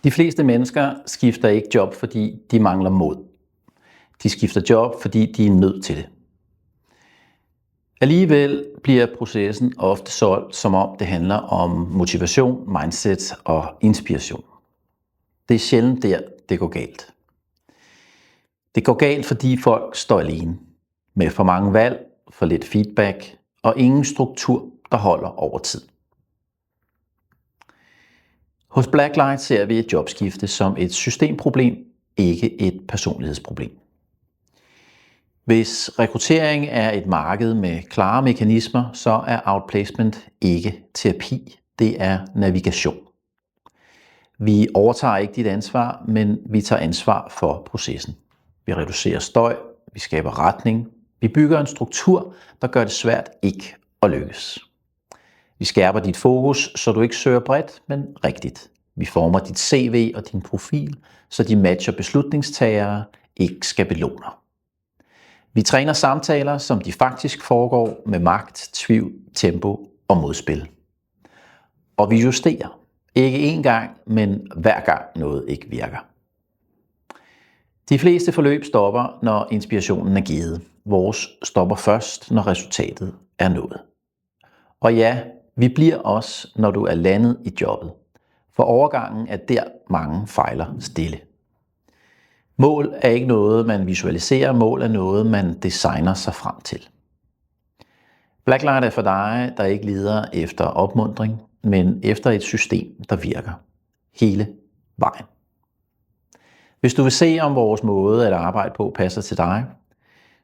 De fleste mennesker skifter ikke job, fordi de mangler mod. De skifter job, fordi de er nødt til det. Alligevel bliver processen ofte solgt, som om det handler om motivation, mindset og inspiration. Det er sjældent der, det går galt. Det går galt, fordi folk står alene, med for mange valg, for lidt feedback og ingen struktur, der holder over tid. Hos Blacklight ser vi et jobskifte som et systemproblem, ikke et personlighedsproblem. Hvis rekruttering er et marked med klare mekanismer, så er outplacement ikke terapi, det er navigation. Vi overtager ikke dit ansvar, men vi tager ansvar for processen. Vi reducerer støj, vi skaber retning, vi bygger en struktur, der gør det svært ikke at lykkes. Vi skærper dit fokus, så du ikke søger bredt, men rigtigt. Vi former dit CV og din profil, så de matcher beslutningstagere, ikke skabeloner. Vi træner samtaler, som de faktisk foregår med magt, tvivl, tempo og modspil. Og vi justerer. Ikke én gang, men hver gang noget ikke virker. De fleste forløb stopper, når inspirationen er givet. Vores stopper først, når resultatet er nået. Og ja, vi bliver også, når du er landet i jobbet. For overgangen er der mange fejler stille. Mål er ikke noget, man visualiserer. Mål er noget, man designer sig frem til. Blacklight er for dig, der ikke leder efter opmuntring, men efter et system, der virker. Hele vejen. Hvis du vil se, om vores måde at arbejde på passer til dig,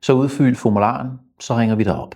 så udfyld formularen, så ringer vi dig op.